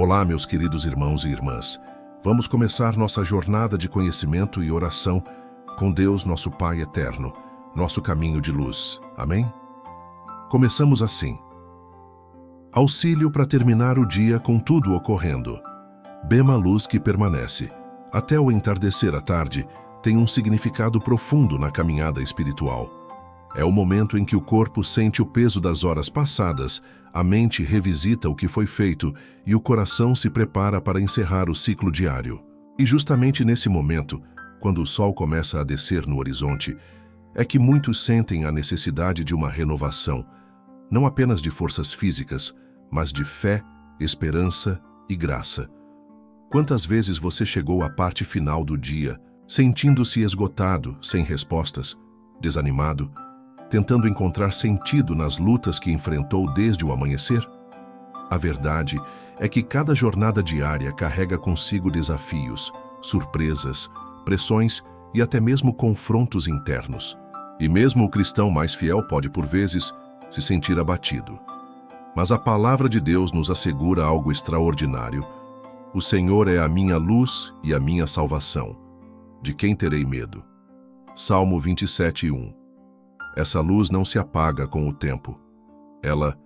Olá, meus queridos irmãos e irmãs. Vamos começar nossa jornada de conhecimento e oração com Deus, nosso Pai eterno, nosso caminho de luz. Amém? Começamos assim. Auxílio para terminar o dia com tudo ocorrendo. Bema luz que permanece. Até o entardecer à tarde tem um significado profundo na caminhada espiritual. É o momento em que o corpo sente o peso das horas passadas, a mente revisita o que foi feito e o coração se prepara para encerrar o ciclo diário. E justamente nesse momento, quando o sol começa a descer no horizonte, é que muitos sentem a necessidade de uma renovação, não apenas de forças físicas, mas de fé, esperança e graça. Quantas vezes você chegou à parte final do dia, sentindo-se esgotado, sem respostas, desanimado, tentando encontrar sentido nas lutas que enfrentou desde o amanhecer? A verdade é que cada jornada diária carrega consigo desafios, surpresas, pressões e até mesmo confrontos internos. E mesmo o cristão mais fiel pode, por vezes, se sentir abatido. Mas a palavra de Deus nos assegura algo extraordinário. O Senhor é a minha luz e a minha salvação. De quem terei medo? Salmo 27:1. Essa luz não se apaga com o tempo. Ela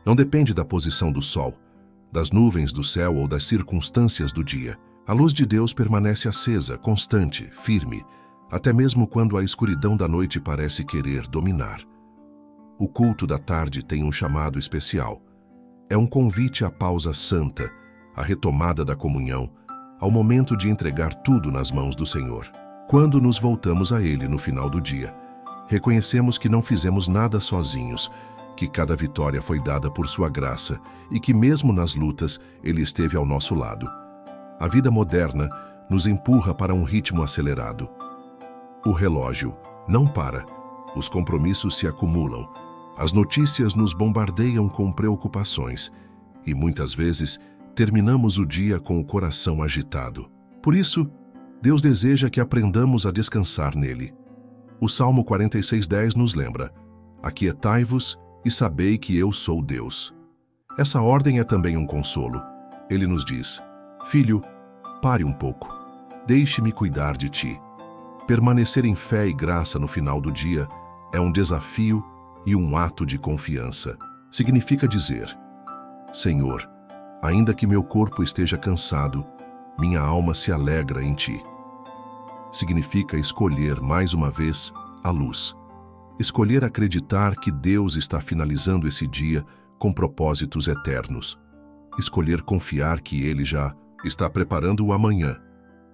não depende da posição do sol, das nuvens do céu ou das circunstâncias do dia. A luz de Deus permanece acesa, constante, firme, até mesmo quando a escuridão da noite parece querer dominar. O culto da tarde tem um chamado especial. É um convite à pausa santa, à retomada da comunhão, ao momento de entregar tudo nas mãos do Senhor. Quando nos voltamos a Ele no final do dia, reconhecemos que não fizemos nada sozinhos, que cada vitória foi dada por sua graça e que mesmo nas lutas Ele esteve ao nosso lado. A vida moderna nos empurra para um ritmo acelerado. O relógio não para, os compromissos se acumulam, as notícias nos bombardeiam com preocupações e muitas vezes terminamos o dia com o coração agitado. Por isso, Deus deseja que aprendamos a descansar nele. O Salmo 46:10 nos lembra: aquietai-vos e sabei que eu sou Deus. Essa ordem é também um consolo. Ele nos diz: filho, pare um pouco, deixe-me cuidar de ti. Permanecer em fé e graça no final do dia é um desafio e um ato de confiança. Significa dizer: Senhor, ainda que meu corpo esteja cansado, minha alma se alegra em ti. Significa escolher, mais uma vez, a luz. Escolher acreditar que Deus está finalizando esse dia com propósitos eternos. Escolher confiar que Ele já está preparando o amanhã,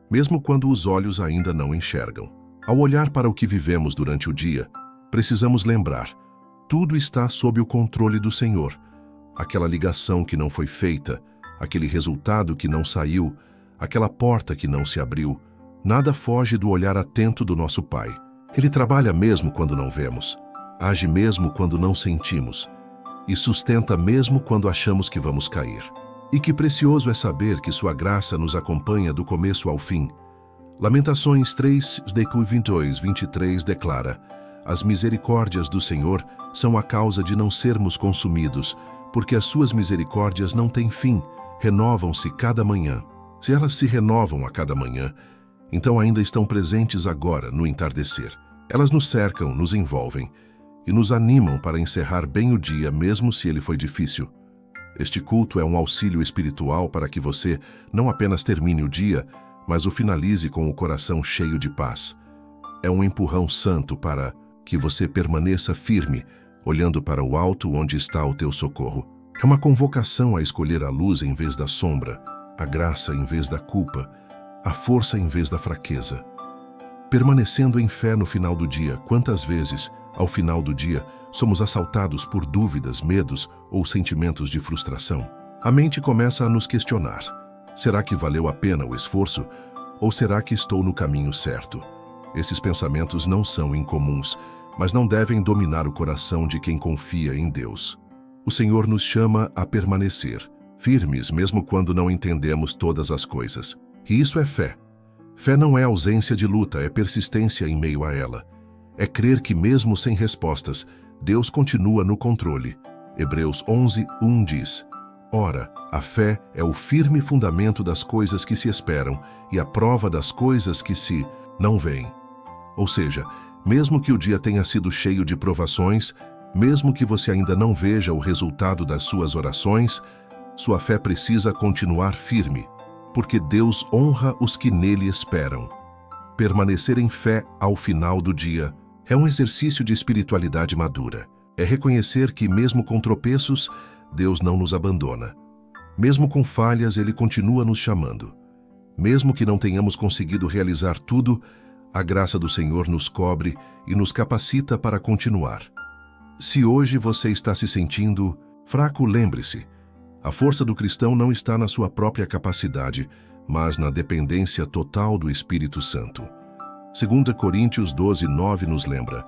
mesmo quando os olhos ainda não enxergam. Ao olhar para o que vivemos durante o dia, precisamos lembrar: tudo está sob o controle do Senhor. Aquela ligação que não foi feita, aquele resultado que não saiu, aquela porta que não se abriu, nada foge do olhar atento do nosso Pai. Ele trabalha mesmo quando não vemos, age mesmo quando não sentimos e sustenta mesmo quando achamos que vamos cair. E que precioso é saber que sua graça nos acompanha do começo ao fim. Lamentações 3:22-23 declara: as misericórdias do Senhor são a causa de não sermos consumidos, porque as suas misericórdias não têm fim, renovam-se cada manhã. Se elas se renovam a cada manhã, então ainda estão presentes agora, no entardecer. Elas nos cercam, nos envolvem e nos animam para encerrar bem o dia, mesmo se ele foi difícil. Este culto é um auxílio espiritual para que você não apenas termine o dia, mas o finalize com o coração cheio de paz. É um empurrão santo para que você permaneça firme, olhando para o alto onde está o teu socorro. É uma convocação a escolher a luz em vez da sombra, a graça em vez da culpa, a força em vez da fraqueza. Permanecendo em fé no final do dia, quantas vezes, ao final do dia, somos assaltados por dúvidas, medos ou sentimentos de frustração? A mente começa a nos questionar: será que valeu a pena o esforço? Ou será que estou no caminho certo? Esses pensamentos não são incomuns, mas não devem dominar o coração de quem confia em Deus. O Senhor nos chama a permanecer, firmes mesmo quando não entendemos todas as coisas. E isso é fé. Fé não é ausência de luta, é persistência em meio a ela. É crer que mesmo sem respostas, Deus continua no controle. Hebreus 11:1 diz: Ora, a fé é o firme fundamento das coisas que se esperam e a prova das coisas que se não veem. Ou seja, mesmo que o dia tenha sido cheio de provações, mesmo que você ainda não veja o resultado das suas orações, sua fé precisa continuar firme, porque Deus honra os que nele esperam. Permanecer em fé ao final do dia é um exercício de espiritualidade madura. É reconhecer que, mesmo com tropeços, Deus não nos abandona. Mesmo com falhas, Ele continua nos chamando. Mesmo que não tenhamos conseguido realizar tudo, a graça do Senhor nos cobre e nos capacita para continuar. Se hoje você está se sentindo fraco, lembre-se, a força do cristão não está na sua própria capacidade, mas na dependência total do Espírito Santo. 2 Coríntios 12:9 nos lembra: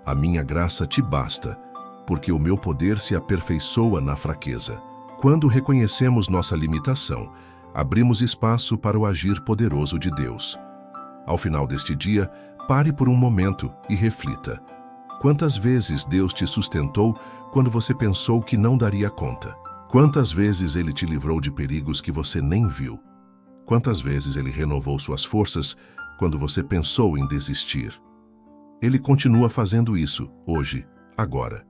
a minha graça te basta, porque o meu poder se aperfeiçoa na fraqueza. Quando reconhecemos nossa limitação, abrimos espaço para o agir poderoso de Deus. Ao final deste dia, pare por um momento e reflita. Quantas vezes Deus te sustentou quando você pensou que não daria conta? Quantas vezes Ele te livrou de perigos que você nem viu? Quantas vezes Ele renovou suas forças quando você pensou em desistir? Ele continua fazendo isso, hoje, agora.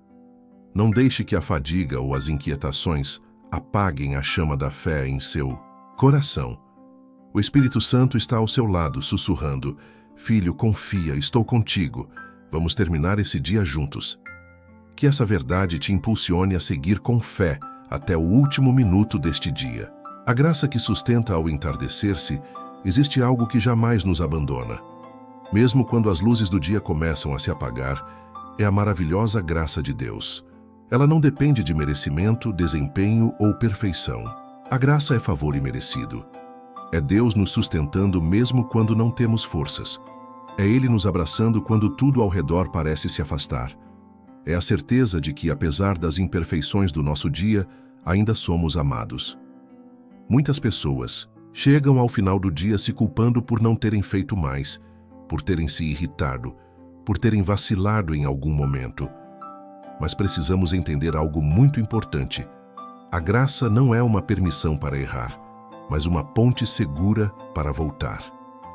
Não deixe que a fadiga ou as inquietações apaguem a chama da fé em seu coração. O Espírito Santo está ao seu lado, sussurrando: filho, confia, estou contigo. Vamos terminar esse dia juntos. Que essa verdade te impulsione a seguir com fé até o último minuto deste dia. A graça que sustenta ao entardecer-se, existe algo que jamais nos abandona. Mesmo quando as luzes do dia começam a se apagar, é a maravilhosa graça de Deus. Ela não depende de merecimento, desempenho ou perfeição. A graça é favor imerecido. É Deus nos sustentando mesmo quando não temos forças. É Ele nos abraçando quando tudo ao redor parece se afastar. É a certeza de que, apesar das imperfeições do nosso dia, ainda somos amados. Muitas pessoas chegam ao final do dia se culpando por não terem feito mais, por terem se irritado, por terem vacilado em algum momento. Mas precisamos entender algo muito importante. A graça não é uma permissão para errar, mas uma ponte segura para voltar.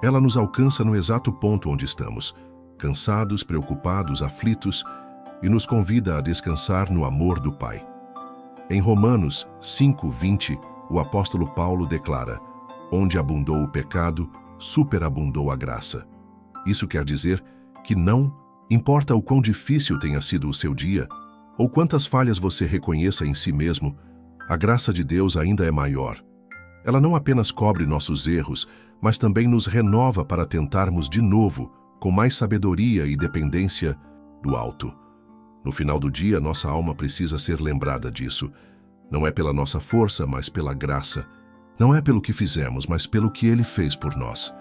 Ela nos alcança no exato ponto onde estamos, cansados, preocupados, aflitos, e nos convida a descansar no amor do Pai. Em Romanos 5:20, o apóstolo Paulo declara: onde abundou o pecado, superabundou a graça. Isso quer dizer que não importa o quão difícil tenha sido o seu dia, ou quantas falhas você reconheça em si mesmo, a graça de Deus ainda é maior. Ela não apenas cobre nossos erros, mas também nos renova para tentarmos de novo, com mais sabedoria e dependência do alto. No final do dia, nossa alma precisa ser lembrada disso. Não é pela nossa força, mas pela graça. Não é pelo que fizemos, mas pelo que Ele fez por nós.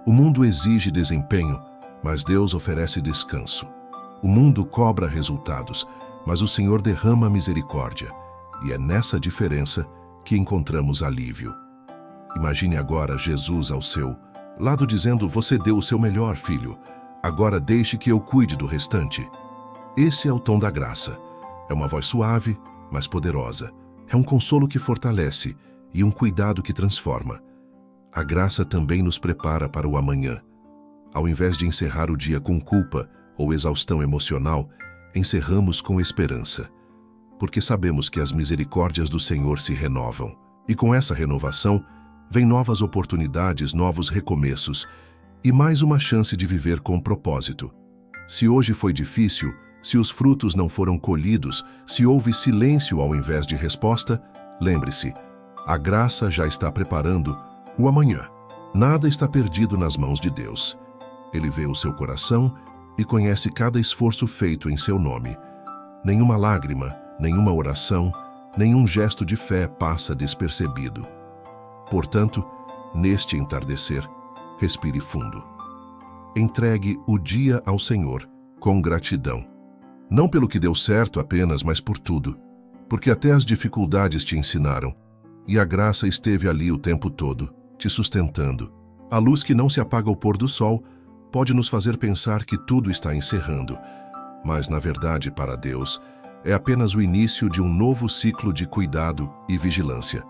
O mundo exige desempenho, mas Deus oferece descanso. O mundo cobra resultados, mas o Senhor derrama misericórdia. E é nessa diferença que encontramos alívio. Imagine agora Jesus ao seu lado dizendo: você deu o seu melhor, filho. Agora deixe que eu cuide do restante. Esse é o tom da graça. É uma voz suave, mas poderosa. É um consolo que fortalece e um cuidado que transforma. A graça também nos prepara para o amanhã. Ao invés de encerrar o dia com culpa ou exaustão emocional, encerramos com esperança. Porque sabemos que as misericórdias do Senhor se renovam. E com essa renovação, vem novas oportunidades, novos recomeços e mais uma chance de viver com propósito. Se hoje foi difícil, se os frutos não foram colhidos, se houve silêncio ao invés de resposta, lembre-se, a graça já está preparando o amanhã. Nada está perdido nas mãos de Deus. Ele vê o seu coração e conhece cada esforço feito em seu nome. Nenhuma lágrima, nenhuma oração, nenhum gesto de fé passa despercebido. Portanto, neste entardecer, respire fundo. Entregue o dia ao Senhor com gratidão. Não pelo que deu certo apenas, mas por tudo. Porque até as dificuldades te ensinaram. E a graça esteve ali o tempo todo, te sustentando. A luz que não se apaga ao pôr do sol pode nos fazer pensar que tudo está encerrando. Mas, na verdade, para Deus, é apenas o início de um novo ciclo de cuidado e vigilância.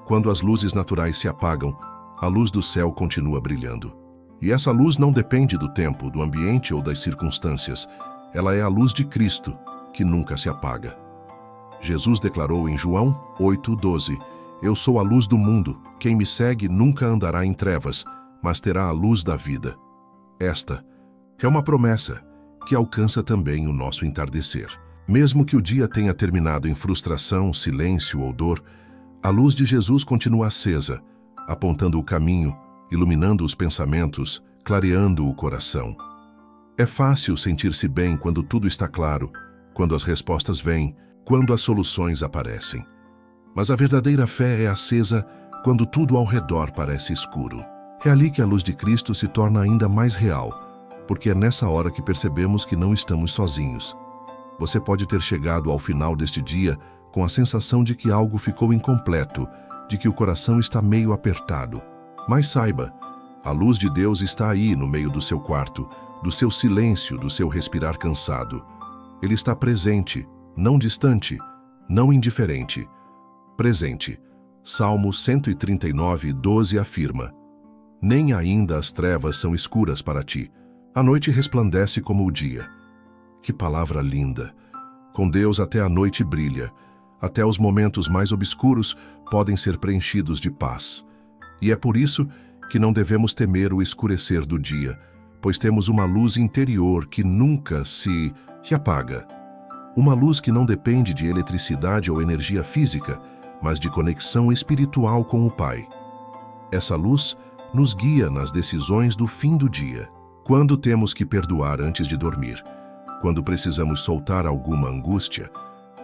Quando as luzes naturais se apagam, a luz do céu continua brilhando. E essa luz não depende do tempo, do ambiente ou das circunstâncias. Ela é a luz de Cristo, que nunca se apaga. Jesus declarou em João 8:12, Eu sou a luz do mundo, quem me segue nunca andará em trevas, mas terá a luz da vida. Esta é uma promessa que alcança também o nosso entardecer. Mesmo que o dia tenha terminado em frustração, silêncio ou dor, a luz de Jesus continua acesa, apontando o caminho, iluminando os pensamentos, clareando o coração. É fácil sentir-se bem quando tudo está claro, quando as respostas vêm, quando as soluções aparecem. Mas a verdadeira fé é acesa quando tudo ao redor parece escuro. É ali que a luz de Cristo se torna ainda mais real, porque é nessa hora que percebemos que não estamos sozinhos. Você pode ter chegado ao final deste dia com a sensação de que algo ficou incompleto, de que o coração está meio apertado. Mas saiba, a luz de Deus está aí no meio do seu quarto, do seu silêncio, do seu respirar cansado. Ele está presente, não distante, não indiferente. Presente. Salmo 139:12 afirma: Nem ainda as trevas são escuras para ti. A noite resplandece como o dia. Que palavra linda! Com Deus até a noite brilha. Até os momentos mais obscuros podem ser preenchidos de paz. E é por isso que não devemos temer o escurecer do dia, pois temos uma luz interior que nunca se apaga. Uma luz que não depende de eletricidade ou energia física, mas de conexão espiritual com o Pai. Essa luz nos guia nas decisões do fim do dia. Quando temos que perdoar antes de dormir, quando precisamos soltar alguma angústia,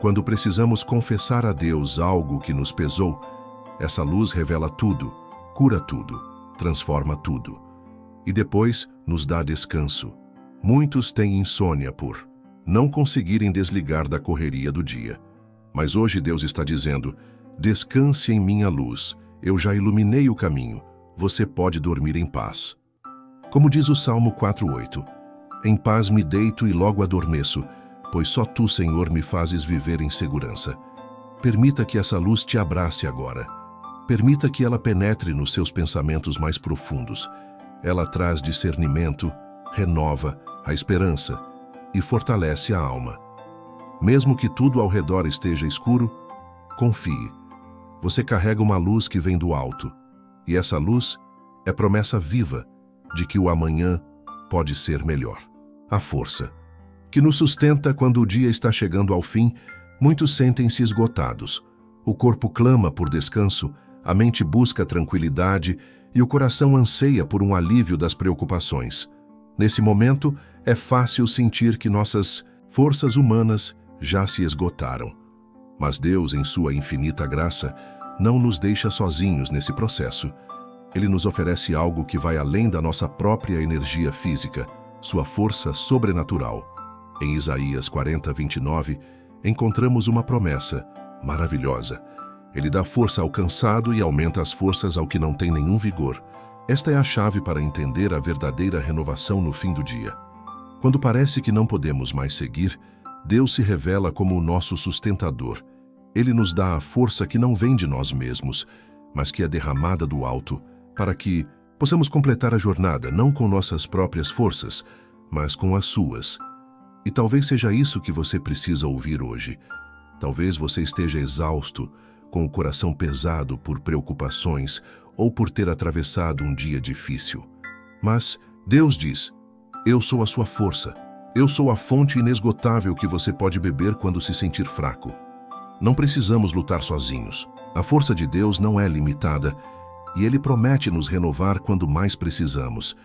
quando precisamos confessar a Deus algo que nos pesou, essa luz revela tudo, cura tudo, transforma tudo. E depois nos dá descanso. Muitos têm insônia por não conseguirem desligar da correria do dia. Mas hoje Deus está dizendo: descanse em minha luz, eu já iluminei o caminho, você pode dormir em paz. Como diz o Salmo 4:8, Em paz me deito e logo adormeço, pois só tu, Senhor, me fazes viver em segurança. Permita que essa luz te abrace agora. Permita que ela penetre nos seus pensamentos mais profundos. Ela traz discernimento, renova a esperança e fortalece a alma. Mesmo que tudo ao redor esteja escuro, confie. Você carrega uma luz que vem do alto, e essa luz é promessa viva de que o amanhã pode ser melhor. A força que nos sustenta quando o dia está chegando ao fim, muitos sentem-se esgotados. O corpo clama por descanso, a mente busca tranquilidade e o coração anseia por um alívio das preocupações. Nesse momento, é fácil sentir que nossas forças humanas já se esgotaram. Mas Deus, em sua infinita graça, não nos deixa sozinhos nesse processo. Ele nos oferece algo que vai além da nossa própria energia física, sua força sobrenatural. Em Isaías 40:29, encontramos uma promessa maravilhosa. Ele dá força ao cansado e aumenta as forças ao que não tem nenhum vigor. Esta é a chave para entender a verdadeira renovação no fim do dia. Quando parece que não podemos mais seguir, Deus se revela como o nosso sustentador. Ele nos dá a força que não vem de nós mesmos, mas que é derramada do alto, para que possamos completar a jornada não com nossas próprias forças, mas com as suas. E talvez seja isso que você precisa ouvir hoje. Talvez você esteja exausto, com o coração pesado por preocupações ou por ter atravessado um dia difícil. Mas Deus diz: Eu sou a sua força. Eu sou a fonte inesgotável que você pode beber quando se sentir fraco. Não precisamos lutar sozinhos. A força de Deus não é limitada e Ele promete nos renovar quando mais precisamos.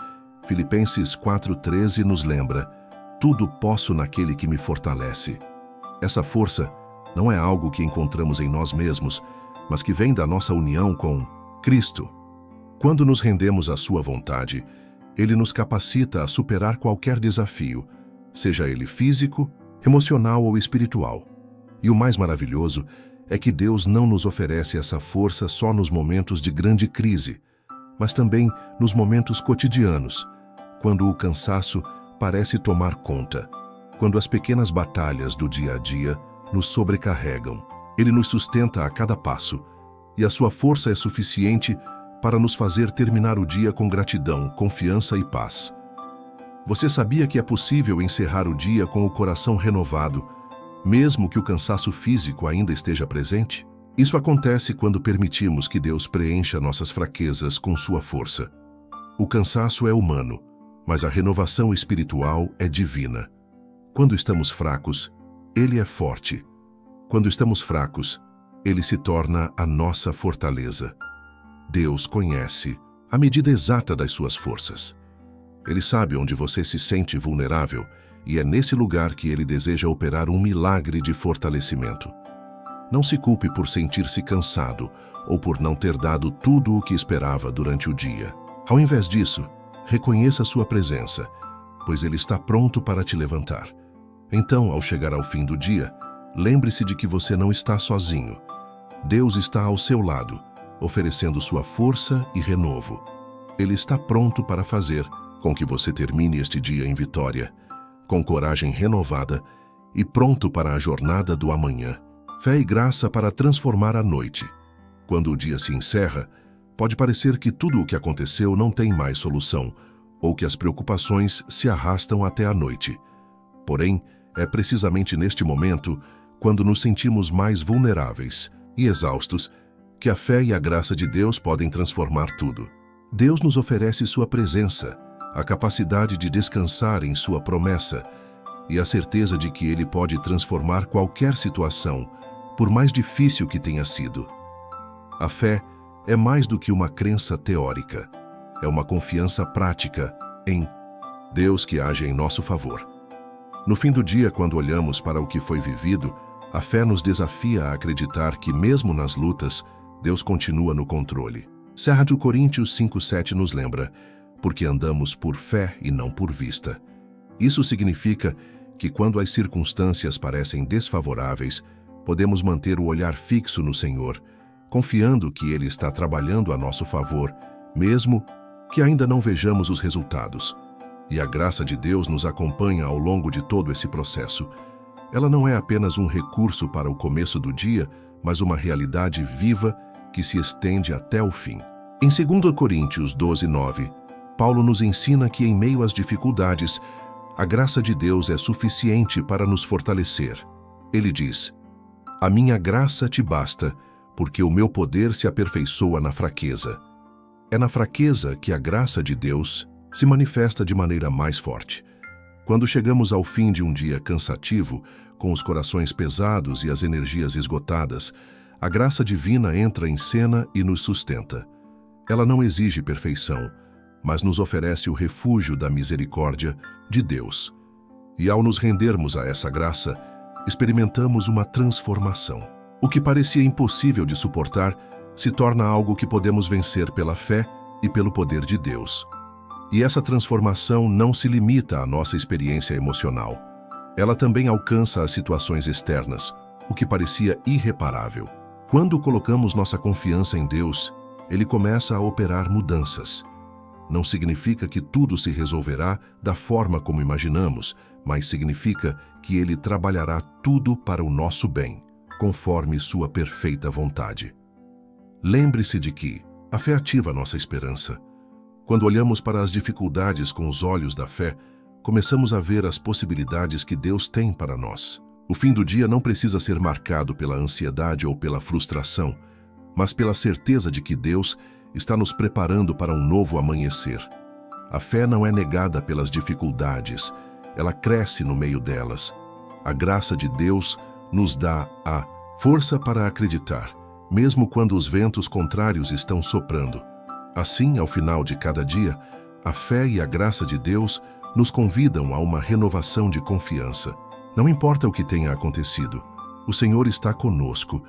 Filipenses 4:13 nos lembra: Tudo posso naquele que me fortalece. Essa força não é algo que encontramos em nós mesmos, mas que vem da nossa união com Cristo. Quando nos rendemos à sua vontade, Ele nos capacita a superar qualquer desafio, seja ele físico, emocional ou espiritual. E o mais maravilhoso é que Deus não nos oferece essa força só nos momentos de grande crise, mas também nos momentos cotidianos, quando o cansaço parece tomar conta. quando as pequenas batalhas do dia a dia nos sobrecarregam. Ele nos sustenta a cada passo, e a sua força é suficiente para nos fazer terminar o dia com gratidão, confiança e paz. Você sabia que é possível encerrar o dia com o coração renovado, mesmo que o cansaço físico ainda esteja presente? Isso acontece quando permitimos que Deus preencha nossas fraquezas com sua força. O cansaço é humano, mas a renovação espiritual é divina. Quando estamos fracos, Ele é forte. Quando estamos fracos, Ele se torna a nossa fortaleza. Deus conhece a medida exata das suas forças. Ele sabe onde você se sente vulnerável e é nesse lugar que Ele deseja operar um milagre de fortalecimento. Não se culpe por sentir-se cansado ou por não ter dado tudo o que esperava durante o dia. Ao invés disso, reconheça sua presença, pois Ele está pronto para te levantar. Então, ao chegar ao fim do dia, lembre-se de que você não está sozinho. Deus está ao seu lado, oferecendo sua força e renovo. Ele está pronto para fazer com que você termine este dia em vitória, com coragem renovada e pronto para a jornada do amanhã. Fé e graça para transformar a noite. Quando o dia se encerra, pode parecer que tudo o que aconteceu não tem mais solução, ou que as preocupações se arrastam até a noite. Porém, é precisamente neste momento, quando nos sentimos mais vulneráveis e exaustos, que a fé e a graça de Deus podem transformar tudo. Deus nos oferece sua presença, a capacidade de descansar em sua promessa e a certeza de que Ele pode transformar qualquer situação, por mais difícil que tenha sido. A fé é mais do que uma crença teórica. É uma confiança prática em Deus que age em nosso favor. No fim do dia, quando olhamos para o que foi vivido, a fé nos desafia a acreditar que, mesmo nas lutas, Deus continua no controle. 2 Coríntios 5:7 nos lembra: porque andamos por fé e não por vista. Isso significa que quando as circunstâncias parecem desfavoráveis, podemos manter o olhar fixo no Senhor, confiando que Ele está trabalhando a nosso favor, mesmo que ainda não vejamos os resultados. E a graça de Deus nos acompanha ao longo de todo esse processo. Ela não é apenas um recurso para o começo do dia, mas uma realidade viva que se estende até o fim. Em 2 Coríntios 12:9, Paulo nos ensina que em meio às dificuldades, a graça de Deus é suficiente para nos fortalecer. Ele diz: a minha graça te basta, porque o meu poder se aperfeiçoa na fraqueza. É na fraqueza que a graça de Deus se manifesta de maneira mais forte. Quando chegamos ao fim de um dia cansativo, com os corações pesados e as energias esgotadas, a graça divina entra em cena e nos sustenta. Ela não exige perfeição, mas nos oferece o refúgio da misericórdia de Deus. E ao nos rendermos a essa graça, experimentamos uma transformação. O que parecia impossível de suportar se torna algo que podemos vencer pela fé e pelo poder de Deus. E essa transformação não se limita à nossa experiência emocional. Ela também alcança as situações externas, o que parecia irreparável. Quando colocamos nossa confiança em Deus, Ele começa a operar mudanças. Não significa que tudo se resolverá da forma como imaginamos, mas significa que Ele trabalhará tudo para o nosso bem, conforme sua perfeita vontade. Lembre-se de que a fé ativa nossa esperança. Quando olhamos para as dificuldades com os olhos da fé, começamos a ver as possibilidades que Deus tem para nós. O fim do dia não precisa ser marcado pela ansiedade ou pela frustração, mas pela certeza de que Deus está nos preparando para um novo amanhecer. A fé não é negada pelas dificuldades, ela cresce no meio delas. A graça de Deus nos dá a força para acreditar, mesmo quando os ventos contrários estão soprando. Assim, ao final de cada dia, a fé e a graça de Deus nos convidam a uma renovação de confiança. Não importa o que tenha acontecido, o Senhor está conosco.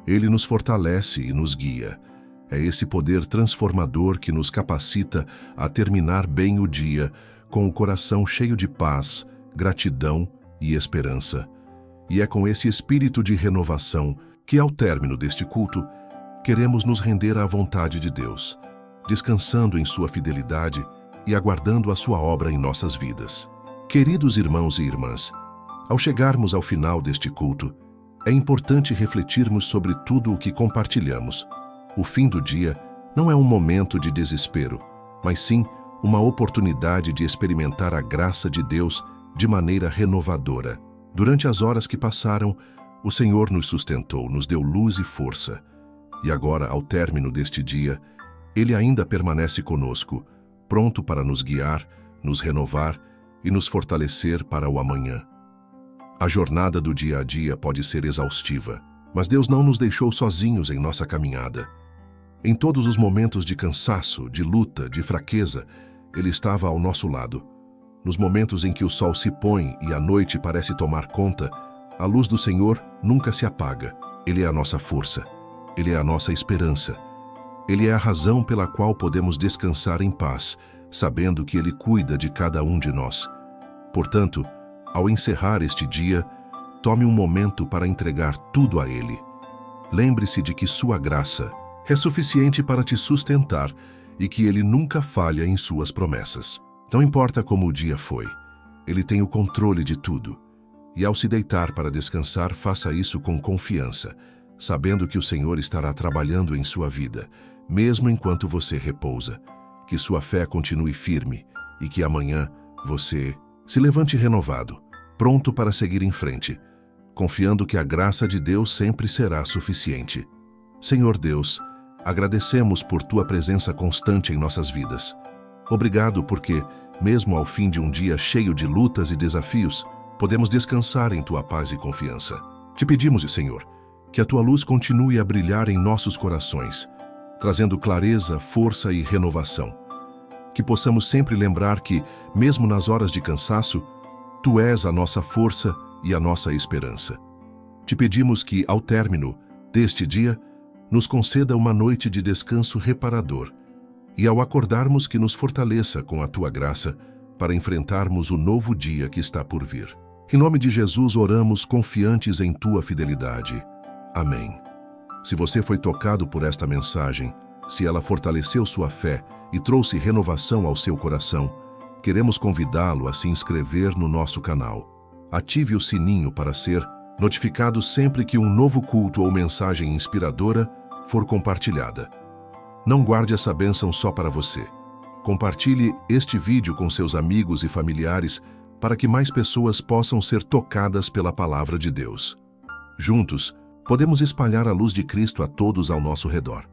Ele nos fortalece e nos guia. É esse poder transformador que nos capacita a terminar bem o dia, com o coração cheio de paz, gratidão e esperança. E é com esse espírito de renovação que, ao término deste culto, queremos nos render à vontade de Deus, descansando em sua fidelidade e aguardando a sua obra em nossas vidas. Queridos irmãos e irmãs, Ao chegarmos ao final deste culto, é importante refletirmos sobre tudo o que compartilhamos. O fim do dia não é um momento de desespero, mas sim uma oportunidade de experimentar a graça de Deus de maneira renovadora. Durante as horas que passaram, o Senhor nos sustentou, nos deu luz e força. E agora, ao término deste dia, Ele ainda permanece conosco, pronto para nos guiar, nos renovar e nos fortalecer para o amanhã. A jornada do dia a dia pode ser exaustiva, mas Deus não nos deixou sozinhos em nossa caminhada. Em todos os momentos de cansaço, de luta, de fraqueza, Ele estava ao nosso lado. Nos momentos em que o sol se põe e a noite parece tomar conta, a luz do Senhor nunca se apaga. Ele é a nossa força. Ele é a nossa esperança. Ele é a razão pela qual podemos descansar em paz, sabendo que Ele cuida de cada um de nós. Portanto, ao encerrar este dia, tome um momento para entregar tudo a Ele. Lembre-se de que sua graça é suficiente para te sustentar e que Ele nunca falha em suas promessas. Não importa como o dia foi, Ele tem o controle de tudo. E ao se deitar para descansar, faça isso com confiança, sabendo que o Senhor estará trabalhando em sua vida, mesmo enquanto você repousa. Que sua fé continue firme e que amanhã você se levante renovado, pronto para seguir em frente, confiando que a graça de Deus sempre será suficiente. Senhor Deus, agradecemos por Tua presença constante em nossas vidas. Obrigado porque, mesmo ao fim de um dia cheio de lutas e desafios, podemos descansar em Tua paz e confiança. Te pedimos, Senhor, que a Tua luz continue a brilhar em nossos corações, trazendo clareza, força e renovação. Que possamos sempre lembrar que, mesmo nas horas de cansaço, Tu és a nossa força e a nossa esperança. Te pedimos que, ao término deste dia, nos conceda uma noite de descanso reparador e, ao acordarmos, que nos fortaleça com a Tua graça para enfrentarmos o novo dia que está por vir. Em nome de Jesus oramos confiantes em Tua fidelidade. Amém. Se você foi tocado por esta mensagem, se ela fortaleceu sua fé e trouxe renovação ao seu coração, queremos convidá-lo a se inscrever no nosso canal. Ative o sininho para ser notificado sempre que um novo culto ou mensagem inspiradora for compartilhada. Não guarde essa bênção só para você. Compartilhe este vídeo com seus amigos e familiares para que mais pessoas possam ser tocadas pela palavra de Deus. Juntos, podemos espalhar a luz de Cristo a todos ao nosso redor.